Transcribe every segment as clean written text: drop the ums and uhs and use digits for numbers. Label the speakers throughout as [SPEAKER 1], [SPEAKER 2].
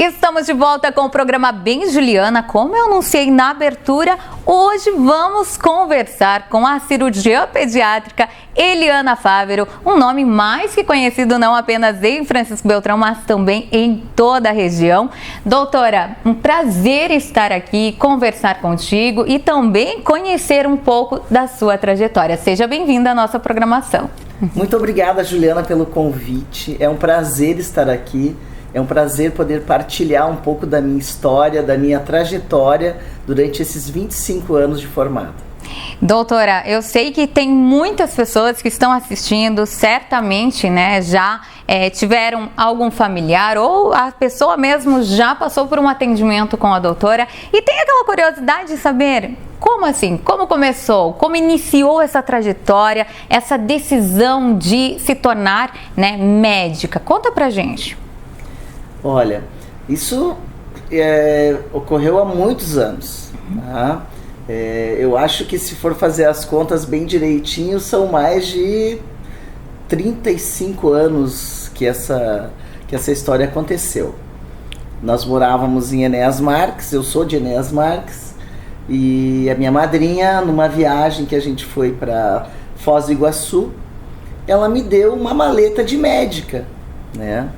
[SPEAKER 1] Estamos de volta com o programa Bem Juliana. Como eu anunciei na abertura, hoje vamos conversar com a cirurgiã pediátrica Eliana Fávero, um nome mais que conhecido não apenas em Francisco Beltrão, mas também em toda a região. Doutora, um prazer estar aqui, conversar contigo e também conhecer um pouco da sua trajetória. Seja bem-vinda à nossa programação.
[SPEAKER 2] Muito obrigada, Juliana, pelo convite. É um prazer estar aqui. É um prazer poder partilhar um pouco da minha história, da minha trajetória durante esses 25 anos de formado.
[SPEAKER 1] Doutora, eu sei que tem muitas pessoas que estão assistindo, certamente, né, já tiveram algum familiar ou a pessoa mesmo já passou por um atendimento com a doutora e tem aquela curiosidade de saber como assim, como começou, como iniciou essa trajetória, essa decisão de se tornar, né, médica. Conta pra gente.
[SPEAKER 2] Olha, isso ocorreu há muitos anos, tá? Eu acho que se for fazer as contas bem direitinho, são mais de 35 anos que essa história aconteceu. Nós morávamos em Enéas Marques, eu sou de Enéas Marques, e a minha madrinha, numa viagem que a gente foi para Foz do Iguaçu, ela me deu uma maleta de médica, né?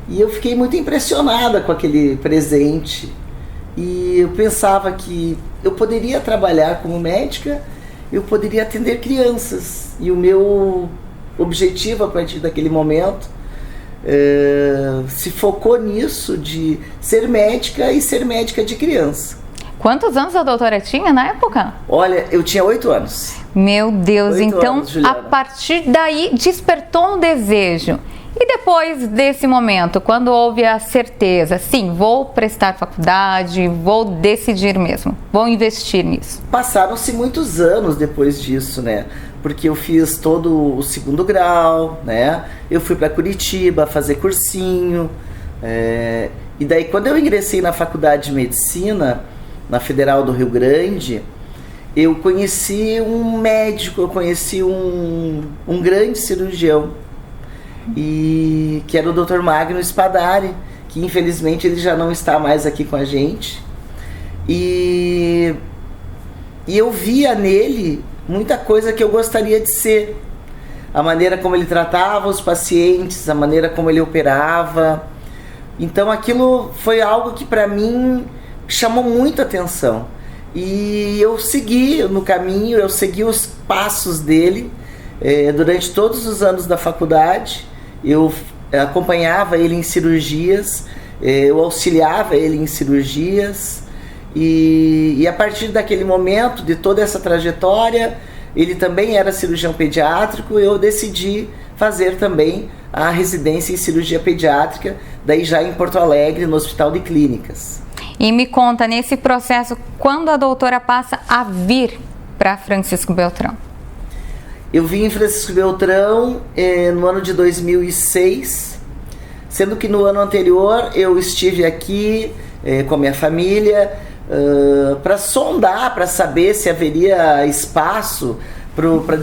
[SPEAKER 2] E eu fiquei muito impressionada com aquele presente. E eu pensava que eu poderia trabalhar como médica, eu poderia atender crianças. E o meu objetivo a partir daquele momento se focou nisso, de ser médica e ser médica de criança.
[SPEAKER 1] Quantos anos a doutora tinha na época?
[SPEAKER 2] Olha, eu tinha 8 anos.
[SPEAKER 1] Meu Deus,
[SPEAKER 2] 8
[SPEAKER 1] então
[SPEAKER 2] anos, Juliana.
[SPEAKER 1] A partir daí despertou um desejo. E depois desse momento, quando houve a certeza, sim, vou prestar faculdade, vou decidir mesmo, vou investir nisso.
[SPEAKER 2] Passaram-se muitos anos depois disso, né? Porque eu fiz todo o 2º grau, né? Eu fui para Curitiba fazer cursinho. E daí, quando eu ingressei na faculdade de medicina, na Federal do Rio Grande, eu conheci um médico, eu conheci um grande cirurgião, e que era o Dr. Magno Spadari, que infelizmente ele já não está mais aqui com a gente. E eu via nele muita coisa que eu gostaria de ser. A maneira como ele tratava os pacientes, a maneira como ele operava. Então aquilo foi algo que para mim chamou muita atenção. E eu segui no caminho, eu segui os passos dele durante todos os anos da faculdade. Eu acompanhava ele em cirurgias, eu auxiliava ele em cirurgias e a partir daquele momento, de toda essa trajetória, ele também era cirurgião pediátrico, eu decidi fazer também a residência em cirurgia pediátrica, daí já em Porto Alegre, no Hospital de Clínicas.
[SPEAKER 1] E me conta, nesse processo, quando a doutora passa a vir para Francisco Beltrão?
[SPEAKER 2] Eu vim em Francisco Beltrão no ano de 2006, sendo que no ano anterior eu estive aqui com a minha família para sondar, para saber se haveria espaço para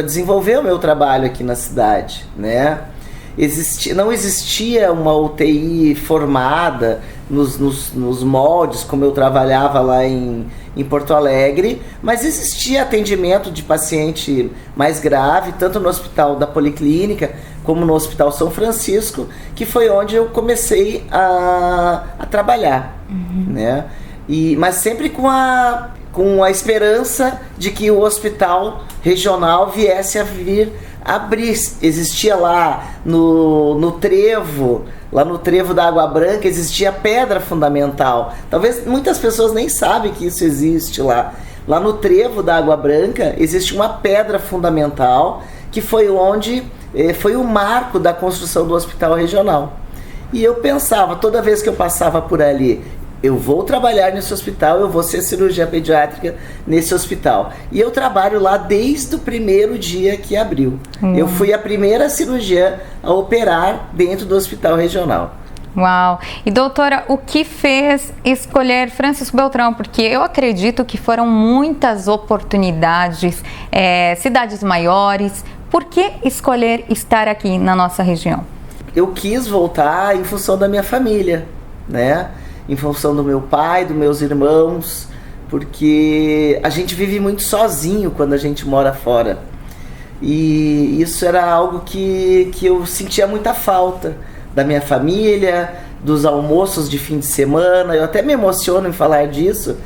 [SPEAKER 2] desenvolver o meu trabalho aqui na cidade, né? Não existia uma UTI formada nos moldes como eu trabalhava lá em Porto Alegre, mas existia atendimento de paciente mais grave, tanto no Hospital da Policlínica como no Hospital São Francisco, que foi onde eu comecei a trabalhar, né? Mas sempre com a esperança de que o hospital regional viesse a vir abrir. Existia lá no trevo, lá no trevo da Água Branca, existia pedra fundamental. Talvez muitas pessoas nem sabem que isso existe lá. Lá no trevo da Água Branca existe uma pedra fundamental que foi onde foi o marco da construção do hospital regional. E eu pensava, toda vez que eu passava por ali, eu vou trabalhar nesse hospital, eu vou ser cirurgia pediátrica nesse hospital. E eu trabalho lá desde o primeiro dia que abriu. Eu fui a primeira cirurgiã a operar dentro do hospital regional.
[SPEAKER 1] Uau! E doutora, o que fez escolher Francisco Beltrão? Porque eu acredito que foram muitas oportunidades, cidades maiores. Por que escolher estar aqui na nossa região?
[SPEAKER 2] Eu quis voltar em função da minha família, né? Em função do meu pai, dos meus irmãos, porque a gente vive muito sozinho quando a gente mora fora. E isso era algo que eu sentia muita falta da minha família, dos almoços de fim de semana. Eu até me emociono em falar disso,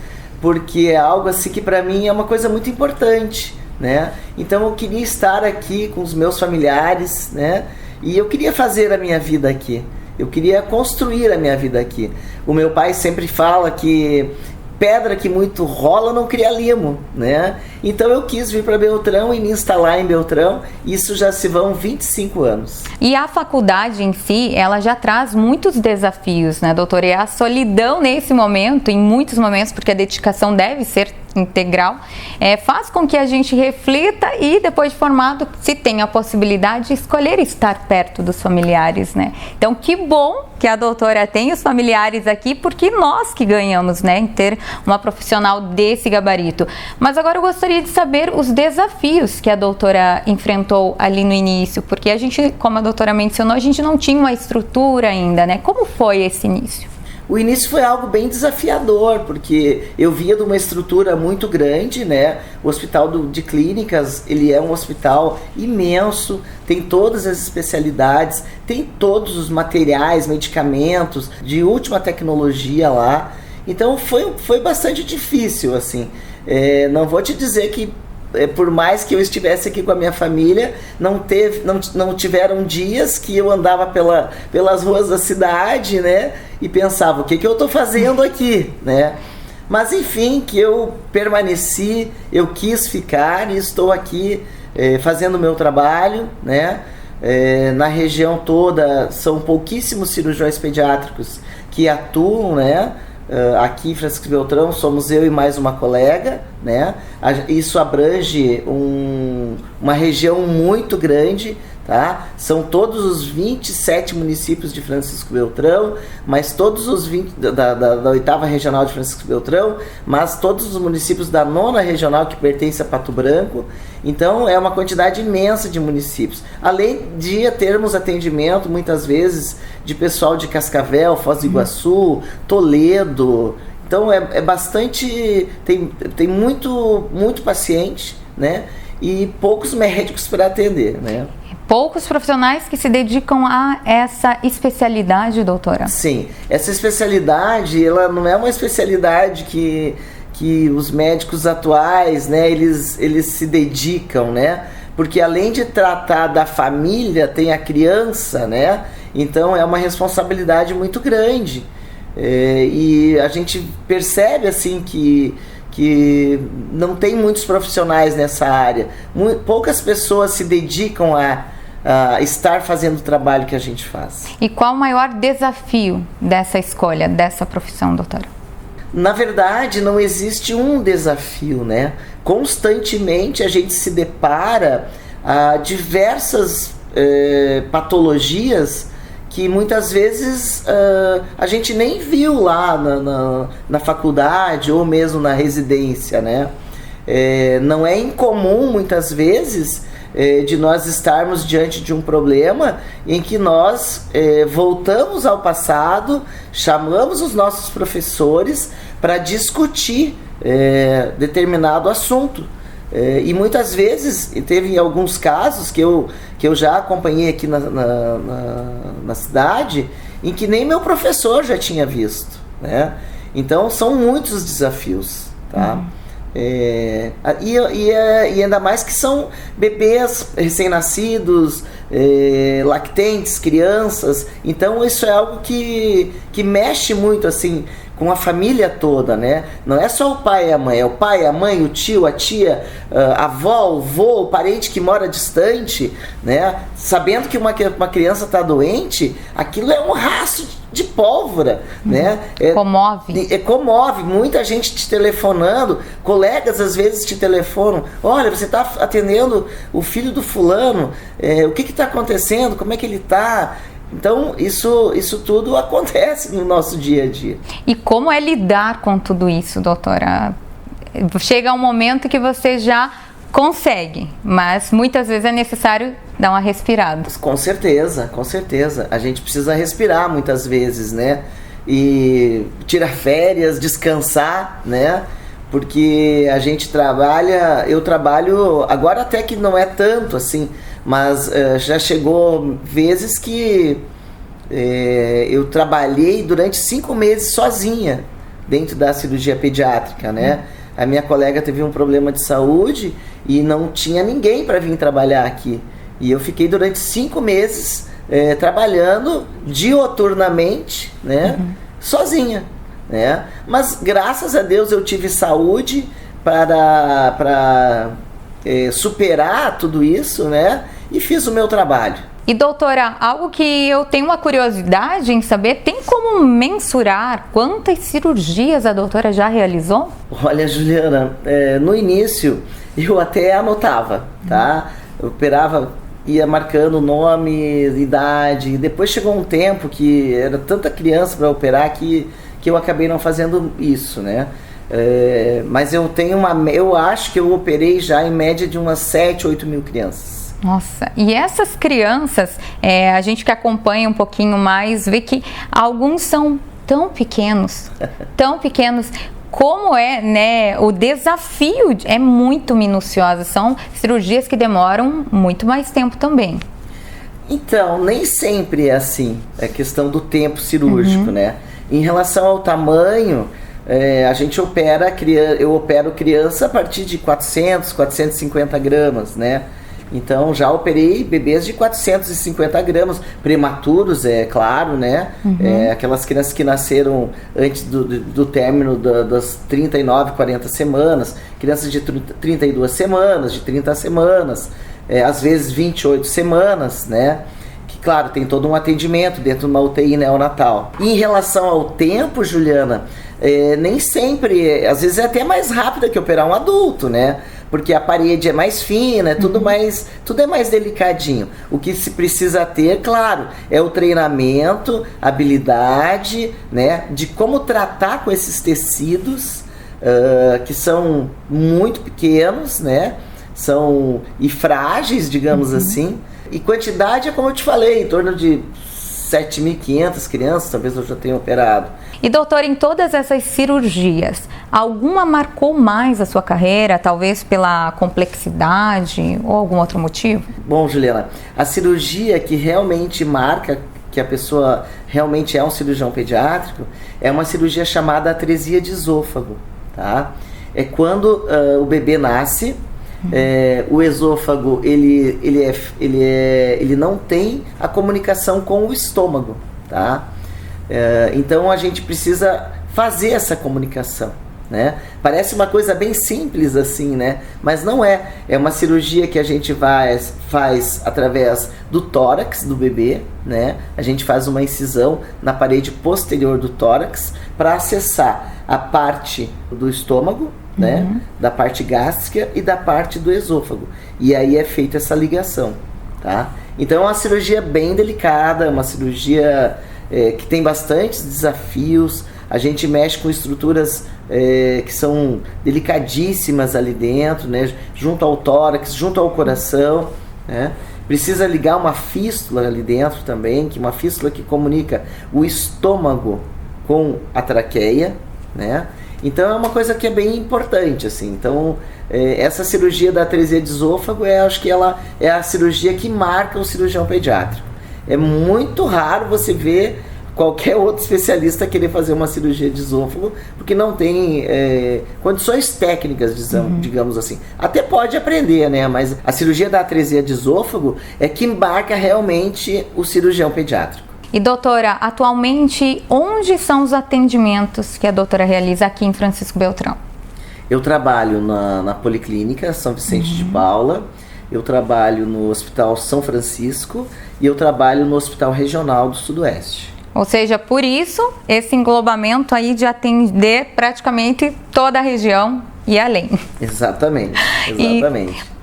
[SPEAKER 2] porque é algo assim que para mim é uma coisa muito importante, né? Então eu queria estar aqui com os meus familiares, né? E eu queria fazer a minha vida aqui. Eu queria construir a minha vida aqui. O meu pai sempre fala que pedra que muito rola não cria limo, né? Então eu quis vir para Beltrão e me instalar em Beltrão. Isso já se vão 25 anos.
[SPEAKER 1] E a faculdade em si, ela já traz muitos desafios, né, doutora? E a solidão nesse momento, em muitos momentos, porque a dedicação deve ser integral, faz com que a gente reflita e depois de formado, se tem a possibilidade de escolher estar perto dos familiares, né? Então, que bom que a doutora tem os familiares aqui, porque nós que ganhamos, né, em ter uma profissional desse gabarito. Mas agora eu gostaria de saber os desafios que a doutora enfrentou ali no início, porque a gente, como a doutora mencionou, a gente não tinha uma estrutura ainda, né? Como foi esse início?
[SPEAKER 2] O início foi algo bem desafiador, porque eu via de uma estrutura muito grande, né? O Hospital de Clínicas, ele é um hospital imenso, tem todas as especialidades, tem todos os materiais, medicamentos, de última tecnologia lá. Então foi bastante difícil, assim. Não vou te dizer que por mais que eu estivesse aqui com a minha família, não tiveram dias que eu andava pelas ruas da cidade, né, e pensava, o que eu estou fazendo aqui, né? Mas enfim, que eu permaneci, eu quis ficar e estou aqui fazendo o meu trabalho, né? Na região toda são pouquíssimos cirurgiões pediátricos que atuam, né? Aqui em Francisco Beltrão somos eu e mais uma colega, né? Isso abrange uma região muito grande, tá? São todos os 27 municípios de Francisco Beltrão, mas todos os 20 da 8ª Regional de Francisco Beltrão, mas todos os municípios da 9ª Regional que pertence a Pato Branco. Então é uma quantidade imensa de municípios. Além de termos atendimento muitas vezes de pessoal de Cascavel, Foz do Iguaçu, Toledo. Então é bastante, tem muito paciente, né? E poucos médicos para atender, né?
[SPEAKER 1] Poucos profissionais que se dedicam a essa especialidade, doutora? Sim,
[SPEAKER 2] essa especialidade, ela não é uma especialidade que os médicos atuais, né, eles se dedicam, né? Porque além de tratar da família, tem a criança, né? Então é uma responsabilidade muito grande. E a gente percebe assim que não tem muitos profissionais nessa área. Poucas pessoas se dedicam a estar fazendo o trabalho que a gente faz.
[SPEAKER 1] E qual o maior desafio dessa escolha, dessa profissão, doutora?
[SPEAKER 2] Na verdade, não existe um desafio, né? Constantemente a gente se depara a diversas patologias que muitas vezes a gente nem viu lá na faculdade ou mesmo na residência, né? Não é incomum muitas vezes de nós estarmos diante de um problema em que nós voltamos ao passado, chamamos os nossos professores para discutir determinado assunto. E muitas vezes, teve alguns casos que eu já acompanhei aqui na cidade, em que nem meu professor já tinha visto, né? Então são muitos desafios, tá? E ainda mais que são bebês recém-nascidos, lactentes, crianças. Então isso é algo que mexe muito assim com a família toda, né? Não é só o pai e a mãe, é o pai, a mãe, o tio, a tia, a avó, o vô, o parente que mora distante, né? Sabendo que uma criança está doente, aquilo é um rastro de pólvora, né?
[SPEAKER 1] Comove.
[SPEAKER 2] Comove, muita gente te telefonando, colegas às vezes te telefonam, olha, você está atendendo o filho do fulano, o que está acontecendo, como é que ele está? Então, isso tudo acontece no nosso dia a dia.
[SPEAKER 1] E como é lidar com tudo isso, doutora? Chega um momento que você já consegue, mas muitas vezes é necessário dar uma respirada.
[SPEAKER 2] Com certeza, com certeza. A gente precisa respirar muitas vezes, né? e tirar férias, descansar, né? Porque a gente trabalha, eu trabalho, agora até que não é tanto assim, mas já chegou vezes que eu trabalhei durante 5 meses sozinha dentro da cirurgia pediátrica, né? A minha colega teve um problema de saúde e não tinha ninguém para vir trabalhar aqui. E eu fiquei durante 5 meses trabalhando dioturnamente, né? Sozinha, né? Mas graças a Deus eu tive saúde para superar tudo isso, né? E fiz o meu trabalho.
[SPEAKER 1] E doutora, algo que eu tenho uma curiosidade em saber, tem como mensurar quantas cirurgias a doutora já realizou?
[SPEAKER 2] Olha, Juliana, no início eu até anotava, tá? Eu operava, ia marcando nome, idade, e depois chegou um tempo que era tanta criança para operar que eu acabei não fazendo isso, né? Mas eu acho que eu operei já em média de umas 7, 8 mil crianças.
[SPEAKER 1] Nossa, e essas crianças, a gente que acompanha um pouquinho mais, vê que alguns são tão pequenos, como né, o desafio é muito minucioso, são cirurgias que demoram muito mais tempo também. Então, nem sempre é assim, é questão do tempo cirúrgico, né? Em relação ao tamanho, a gente eu opero criança a partir de 400, 450 gramas, né? Então já operei bebês de 450 gramas, prematuros, é claro, né? Aquelas crianças que nasceram antes do término das 39, 40 semanas, crianças de 32 semanas, de 30 semanas, às vezes 28 semanas, né? Que claro, tem todo um atendimento dentro de uma UTI neonatal. E em relação ao tempo, Juliana, nem sempre, às vezes é até mais rápido que operar um adulto, né? Porque a parede é mais fina, tudo é mais delicadinho. O que se precisa ter, claro, é o treinamento, habilidade, né, de como tratar com esses tecidos que são muito pequenos, né, e frágeis, digamos assim. E quantidade é como eu te falei, em torno de 7.500 crianças, talvez eu já tenha operado. E doutor, em todas essas cirurgias, alguma marcou mais a sua carreira, talvez pela complexidade ou algum outro motivo? Bom, Juliana, a cirurgia que realmente marca que a pessoa realmente é um cirurgião pediátrico é uma cirurgia chamada atresia de esôfago, tá? É quando o bebê nasce, o esôfago ele não tem a comunicação com o estômago, tá? Então a gente precisa fazer essa comunicação, né? Parece uma coisa bem simples assim, né? Mas não é. É uma cirurgia que a gente faz através do tórax do bebê, né? A gente faz uma incisão na parede posterior do tórax para acessar a parte do estômago, né? Da parte gástrica e da parte do esôfago. E aí é feita essa ligação, tá? Então é uma cirurgia bem delicada, uma cirurgia que tem bastantes desafios. A gente mexe com estruturas que são delicadíssimas ali dentro, né? Junto ao tórax, junto ao coração, né? Precisa ligar uma fístula ali dentro também, uma fístula que comunica o estômago com a traqueia, né? Então é uma coisa que é bem importante, assim. Então essa cirurgia da atresia de esôfago, acho que ela é a cirurgia que marca o cirurgião pediátrico. É muito raro você ver qualquer outro especialista querer fazer uma cirurgia de esôfago, porque não tem condições técnicas, digamos assim. Até pode aprender, né? Mas a cirurgia da atresia de esôfago é que marca realmente o cirurgião pediátrico. E doutora, atualmente, onde são os atendimentos que a doutora realiza aqui em Francisco Beltrão? Eu trabalho na Policlínica São Vicente de Paula, eu trabalho no Hospital São Francisco e eu trabalho no Hospital Regional do Sudoeste. Ou seja, por isso, esse englobamento aí de atender praticamente toda a região e além. Exatamente. E,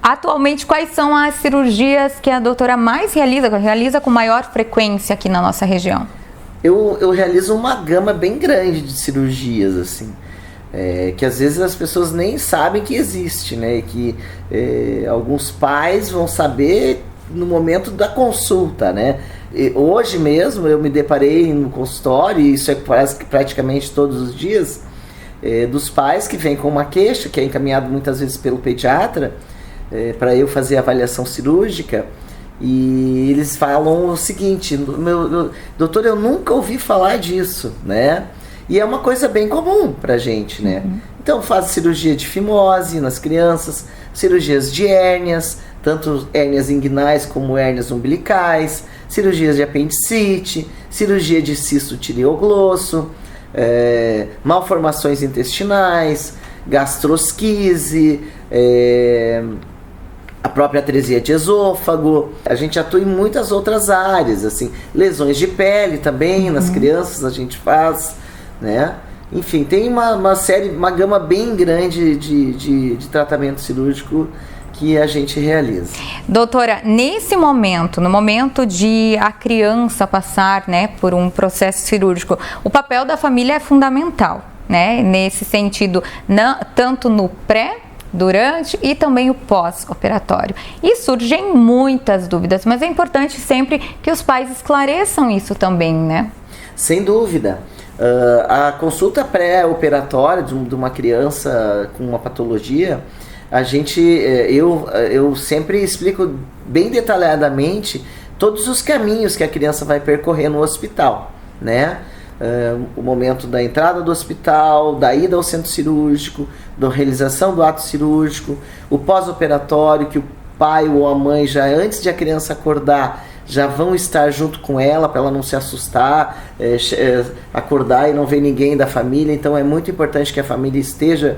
[SPEAKER 1] atualmente, quais são as cirurgias que a doutora mais realiza com maior frequência aqui na nossa região? Eu realizo uma gama bem grande de cirurgias, assim, que às vezes as pessoas nem sabem que existe, né? E que alguns pais vão saber no momento da consulta, né?
[SPEAKER 2] Hoje mesmo eu me deparei no consultório, e isso é praticamente todos os dias, dos pais que vêm com uma queixa, que é encaminhado muitas vezes pelo pediatra, para eu fazer a avaliação cirúrgica, e eles falam o seguinte: doutor, eu nunca ouvi falar disso, né? E é uma coisa bem comum pra gente, né? Então faz cirurgia de fimose nas crianças, cirurgias de hérnias, tanto hérnias inguinais como hérnias umbilicais, cirurgias de apendicite, cirurgia de cisto tireoglosso, malformações intestinais, gastrosquise, a própria atresia de esôfago. A gente atua em muitas outras áreas, assim, lesões de pele também, nas crianças a gente faz, né? Enfim, tem uma gama bem grande de tratamento cirúrgico que a gente realiza.
[SPEAKER 1] Doutora, nesse momento, no momento de a criança passar, né, por um processo cirúrgico, o papel da família é fundamental, né? Nesse sentido, tanto no pré, durante e também o pós-operatório. E surgem muitas dúvidas, mas é importante sempre que os pais esclareçam isso também, né?
[SPEAKER 2] Sem dúvida. A consulta pré-operatória de uma criança com uma patologia, eu sempre explico bem detalhadamente todos os caminhos que a criança vai percorrer no hospital, né? O momento da entrada do hospital, da ida ao centro cirúrgico, da realização do ato cirúrgico, o pós-operatório, que o pai ou a mãe, já antes de a criança acordar, já vão estar junto com ela para ela não se assustar, acordar e não ver ninguém da família. Então é muito importante que a família esteja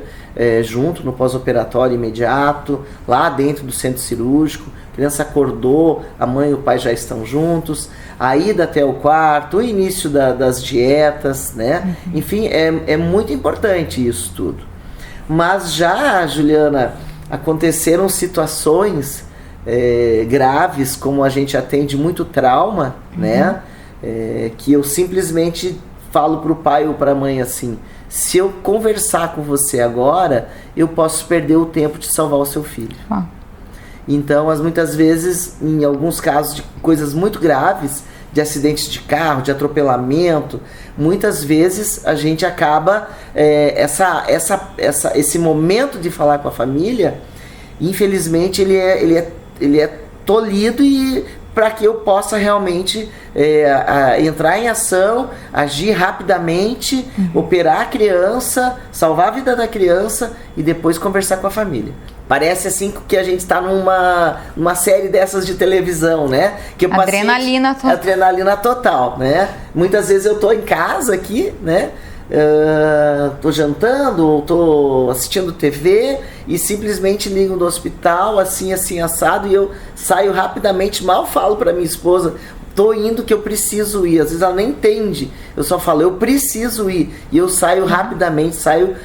[SPEAKER 2] junto no pós-operatório imediato, lá dentro do centro cirúrgico. A criança acordou, a mãe e o pai já estão juntos, a ida até o quarto, o início das dietas, né? Enfim, é muito importante isso tudo. Mas já, Juliana, aconteceram situações graves, como a gente atende muito trauma, né? Que eu simplesmente falo para o pai ou para a mãe assim: se eu conversar com você agora, eu posso perder o tempo de salvar o seu filho. Então, muitas vezes, em alguns casos de coisas muito graves, de acidentes de carro, de atropelamento, muitas vezes a gente acaba, esse momento de falar com a família, infelizmente ele é tolhido, e para que eu possa realmente entrar em ação, agir rapidamente, operar a criança, salvar a vida da criança e depois conversar com a família. Parece assim que a gente está numa série dessas de televisão, né? Que o
[SPEAKER 1] adrenalina
[SPEAKER 2] total. Adrenalina total, né? Muitas vezes eu estou em casa aqui, né? Tô jantando, ou tô assistindo TV e simplesmente ligo no hospital, assim assado, e eu saio rapidamente, mal falo para minha esposa: tô indo, que eu preciso ir. Às vezes ela nem entende, eu só falo: eu preciso ir, e eu saio rapidamente, saio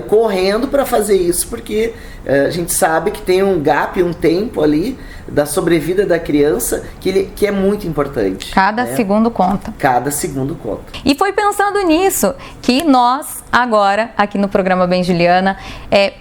[SPEAKER 2] correndo para fazer isso, porque a gente sabe que tem um gap, um tempo ali da sobrevida da criança que é muito importante.
[SPEAKER 1] Cada segundo conta.
[SPEAKER 2] Cada segundo conta.
[SPEAKER 1] E foi pensando nisso que nós, agora, aqui no programa Bem Juliana,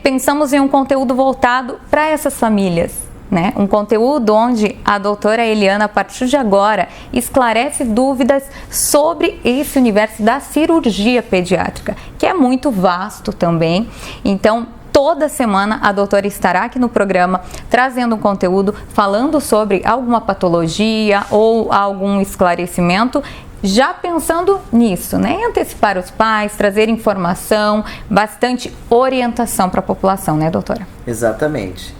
[SPEAKER 1] pensamos em um conteúdo voltado para essas famílias, né? Um conteúdo onde a doutora Eliana, a partir de agora, esclarece dúvidas sobre esse universo da cirurgia pediátrica, que é muito vasto também. Então, toda semana a doutora estará aqui no programa trazendo um conteúdo, falando sobre alguma patologia ou algum esclarecimento, já pensando nisso, né? Em antecipar os pais, trazer informação, bastante orientação para a população, né, doutora?
[SPEAKER 2] Exatamente.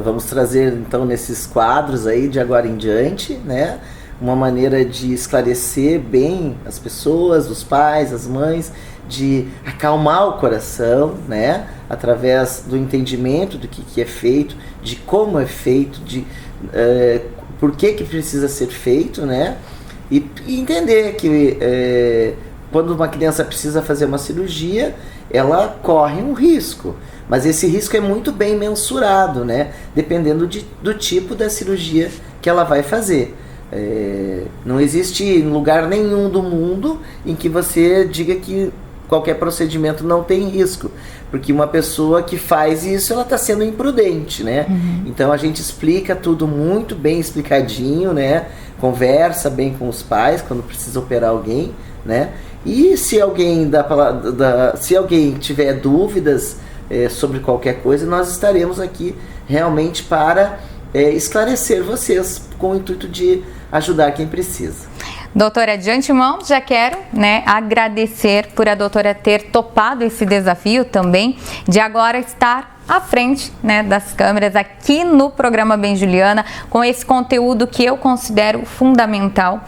[SPEAKER 2] Vamos trazer, então, nesses quadros aí de agora em diante, né, uma maneira de esclarecer bem as pessoas, os pais, as mães, de acalmar o coração, né, através do entendimento do que é feito, de como é feito, de por que precisa ser feito, né, e entender que quando uma criança precisa fazer uma cirurgia, ela corre um risco, mas esse risco é muito bem mensurado, né, dependendo do tipo da cirurgia que ela vai fazer. Não existe lugar nenhum do mundo em que você diga que qualquer procedimento não tem risco, porque uma pessoa que faz isso, ela está sendo imprudente, né? Então a gente explica tudo muito bem explicadinho, né? conversa bem com os pais quando precisa operar alguém, né? E se alguém se alguém tiver dúvidas sobre qualquer coisa, nós estaremos aqui realmente para esclarecer vocês com o intuito de ajudar quem precisa.
[SPEAKER 1] Doutora, de antemão, já quero, agradecer por a doutora ter topado esse desafio também, de agora estar à frente, das câmeras aqui no programa Bem Juliana, com esse conteúdo que eu considero fundamental,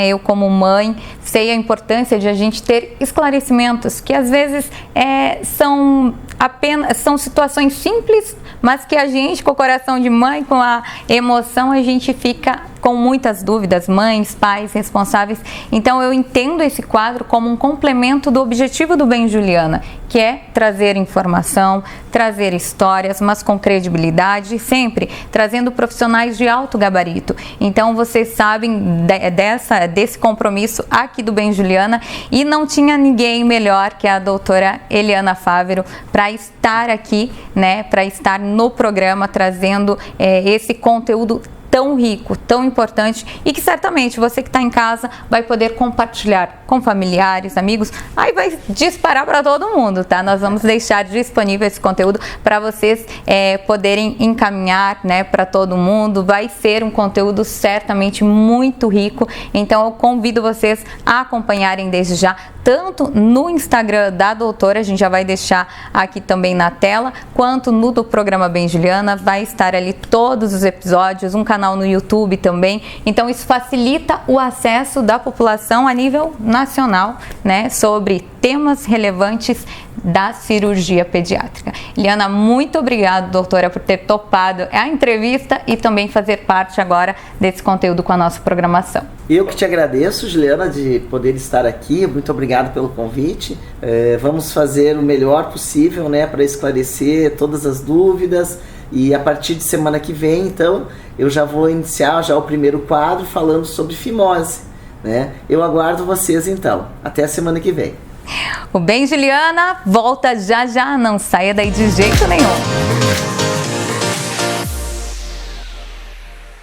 [SPEAKER 1] Eu, como mãe, sei a importância de a gente ter esclarecimentos que às vezes são situações simples, mas que a gente, com o coração de mãe, com a emoção, a gente fica com muitas dúvidas, mães, pais, responsáveis. Então eu entendo esse quadro como um complemento do objetivo do Bem Juliana, que é trazer informação, trazer histórias, mas com credibilidade, sempre trazendo profissionais de alto gabarito. Então vocês sabem desse compromisso aqui do Bem Juliana, e não tinha ninguém melhor que a doutora Eliana Fávero para estar aqui, para estar no programa trazendo esse conteúdo tão rico, tão importante, e que certamente você que está em casa vai poder compartilhar com familiares, amigos, aí vai disparar para todo mundo, tá? Nós vamos deixar disponível esse conteúdo para vocês poderem encaminhar, para todo mundo. Vai ser um conteúdo certamente muito rico, então eu convido vocês a acompanharem desde já, tanto no Instagram da doutora, a gente já vai deixar aqui também na tela, quanto no do programa Bem Juliana, vai estar ali todos os episódios, um canal no YouTube também, então isso facilita o acesso da população a nível nacional, sobre temas relevantes da cirurgia pediátrica. Eliana, muito obrigada, doutora, por ter topado a entrevista e também fazer parte agora desse conteúdo com a nossa programação.
[SPEAKER 2] Eu que te agradeço, Juliana, de poder estar aqui. Muito obrigado pelo convite. Vamos fazer o melhor possível, para esclarecer todas as dúvidas. E a partir de semana que vem, então, eu já vou iniciar o primeiro quadro falando sobre fimose, Eu aguardo vocês, então. Até a semana que vem.
[SPEAKER 1] O Bem Juliana volta já já, não saia daí de jeito nenhum.